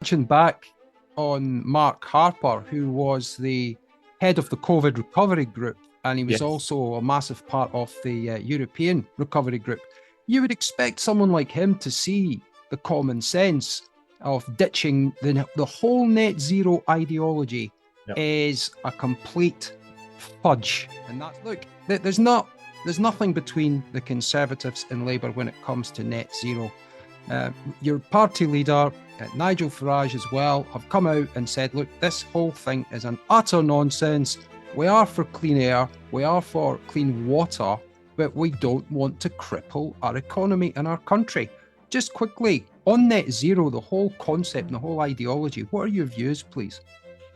touching back on Mark Harper, who was the head of the COVID recovery group, and he was also a massive part of the European recovery group. You would expect someone like him to see the common sense of ditching the whole net zero ideology is a complete fudge. And that's, look, there's nothing between the Conservatives and Labour when it comes to net zero. Your party leader, Nigel Farage as well, have come out and said, look, this whole thing is an utter nonsense. We are for clean air, we are for clean water, but we don't want to cripple our economy and our country. Just quickly, on net zero, the whole concept and the whole ideology, what are your views, please?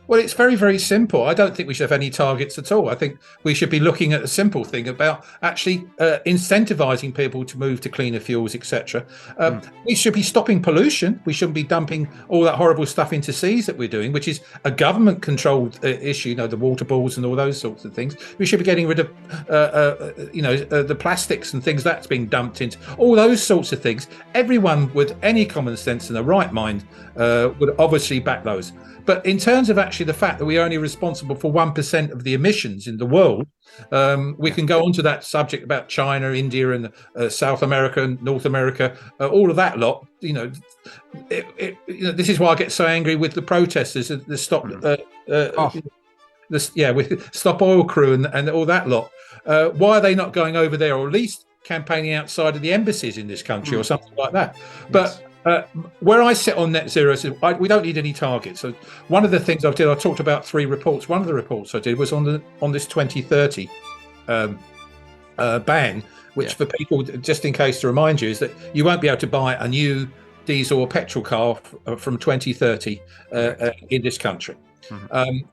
Well, it's very, very simple. I don't think we should have any targets at all. I think we should be looking at a simple thing about actually incentivizing people to move to cleaner fuels, etc. We should be stopping pollution. We shouldn't be dumping all that horrible stuff into seas that we're doing, which is a government-controlled issue, you know, the water balls and all those sorts of things. We should be getting rid of, the plastics and things that's being dumped into, all those sorts of things. Everyone with any common sense and a right mind would obviously back those. But in terms of actually the fact that we are only responsible for 1% of the emissions in the world, we can go on to that subject about China, India, and South America and North America, all of that lot. You know, this is why I get so angry with the protesters, the stop, with Stop Oil Crew and all that lot. Why are they not going over there, or at least campaigning outside of the embassies in this country, or something like that? But where I sit on net zero is we don't need any targets. So one of the things I did, I talked about 3 reports. One of the reports I did was on this 2030 ban, which for people, just in case to remind you, is that you won't be able to buy a new diesel or petrol car from 2030 in this country.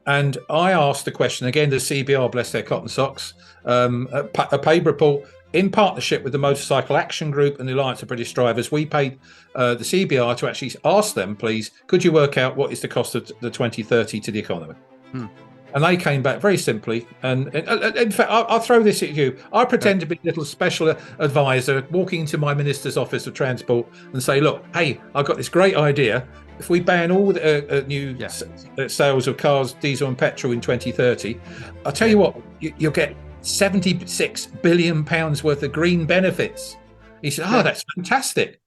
And I asked the question again, the CBR, bless their cotton socks, a paid report in partnership with the Motorcycle Action Group and the Alliance of British Drivers. We paid the CBR to actually ask them, please, could you work out what is the cost of the 2030 to the economy? And they came back very simply. And in fact, I'll throw this at you. I pretend to be a little special advisor walking into my minister's office of transport and say, look, hey, I've got this great idea. If we ban all the new sales of cars, diesel and petrol in 2030, I'll tell you what, you'll get £76 billion worth of green benefits. He said, that's fantastic.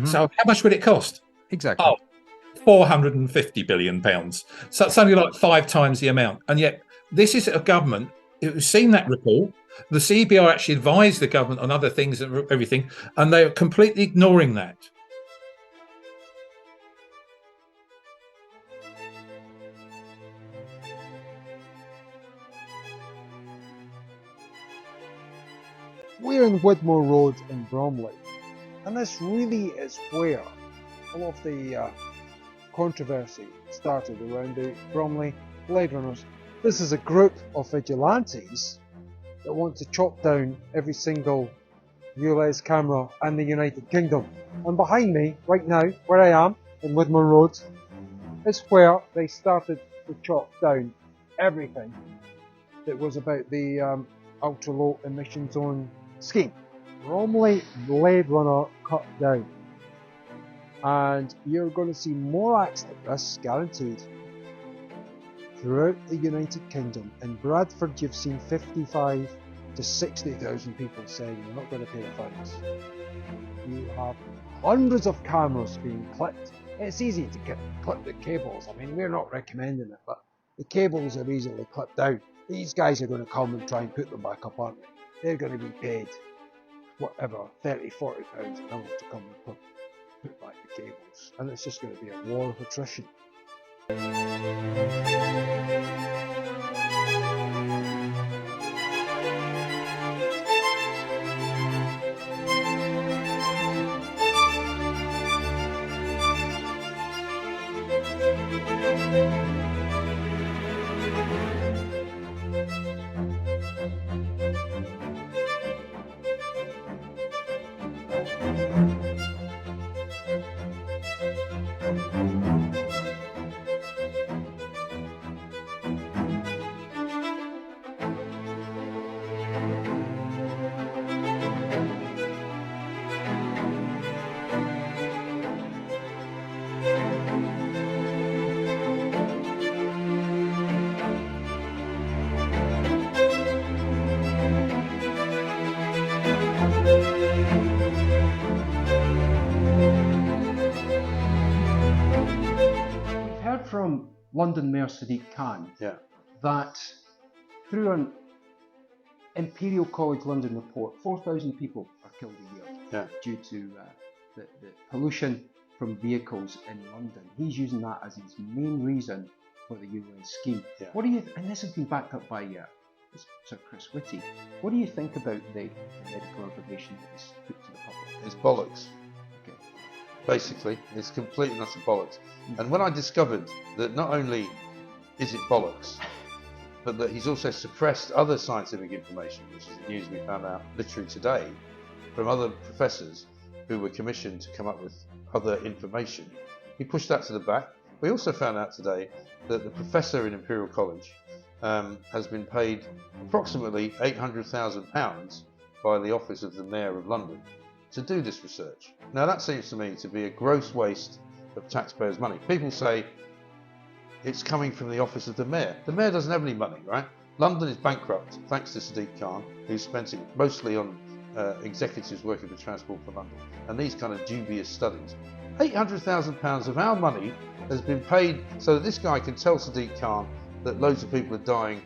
So how much would it cost? Exactly. £450 billion. So something like 5 times the amount. And yet this is a government who's seen that report. The CBR actually advised the government on other things and everything, and they're completely ignoring that. We're in Widmore Road in Bromley, and this really is where all of the controversy started around the Bromley Blade Runners. This is a group of vigilantes that want to chop down every single ULEZ camera in the United Kingdom. And behind me, right now, where I am, in Widmore Road, is where they started to chop down everything that was about the ultra-low emission zone scheme. Bromley Blade Runner cut down. And you're going to see more acts like this, guaranteed, throughout the United Kingdom. In Bradford, you've seen 55 to 60,000 people saying they're not going to pay the fines. You have hundreds of cameras being clipped. It's easy to clip the cables. I mean, we're not recommending it, but the cables are easily clipped out. These guys are going to come and try and put them back up, aren't they? They're going to be paid, whatever, 30, 40 pounds an hour to come and put back the cables. And it's just going to be a war of attrition. from London Mayor Sadiq Khan that through an Imperial College London report, 4,000 people are killed a year due to the pollution from vehicles in London. He's using that as his main reason for the ULEZ scheme. What do you? And this has been backed up by Sir Chris Whitty. What do you think about the medical information that is put to the public? It's bollocks. Okay. Basically, it's complete and utter bollocks. And when I discovered that not only is it bollocks, but that he's also suppressed other scientific information, which is the news we found out literally today from other professors who were commissioned to come up with other information, he pushed that to the back. We also found out today that the professor in Imperial College has been paid approximately £800,000 by the office of the Mayor of London to do this research. Now that seems to me to be a gross waste of taxpayers' money. People say it's coming from the office of the Mayor. The Mayor doesn't have any money, right? London is bankrupt thanks to Sadiq Khan, who's spent it mostly on executives working for Transport for London and these kind of dubious studies. £800,000 of our money has been paid so that this guy can tell Sadiq Khan that loads of people are dying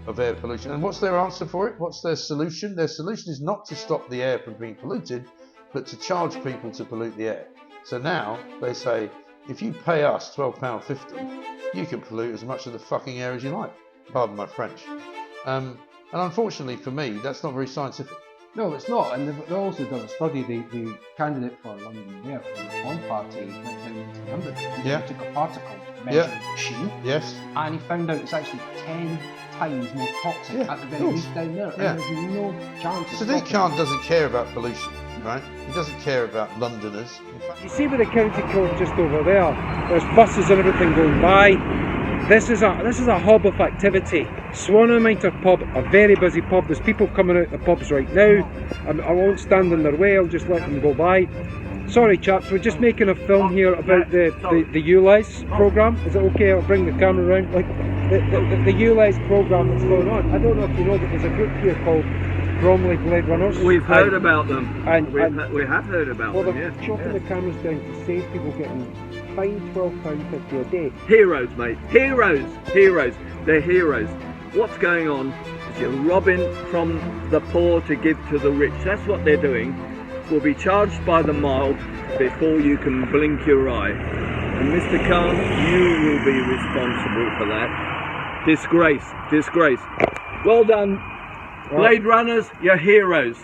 of air pollution. And what's their answer for it? What's their solution? Their solution is not to stop the air from being polluted, but to charge people to pollute the air. So now they say, if you pay us £12.50, you can pollute as much of the fucking air as you like. Pardon my French. And unfortunately for me, that's not very scientific. No, it's not. And they've also done a study. The candidate for London Mayor from the Reform Party went down to London. He took a particle measuring machine. And he found out it's actually 10 times more toxic at the very least down there. And there's no chance. Sadiq Khan doesn't care about pollution, right? He doesn't care about Londoners. You see with the county court just over there, there's buses and everything going by. This is a hub of activity. Swanamitre pub, a very busy pub. There's people coming out the pubs right now. I won't stand in their way, I'll just let them go by. Sorry chaps, we're just making a film here about the ULEZ programme. Is it okay? I'll bring the camera around. Like the ULEZ programme that's going on. I don't know if you know, but there's a group here called Bromley Blade Runners. We've heard about them. We have heard about them, they're chopping the cameras down to save people getting fined £12.50 a day. Heroes, mate. Heroes. They're heroes. What's going on is you're robbing from the poor to give to the rich. That's what they're doing. Will be charged by the mile before you can blink your eye. And Mr. Khan, you will be responsible for that. Disgrace. Well done. Blade Runners, you're heroes.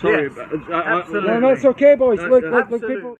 Sorry, yes, absolutely. No, it's okay, boys. Look, people.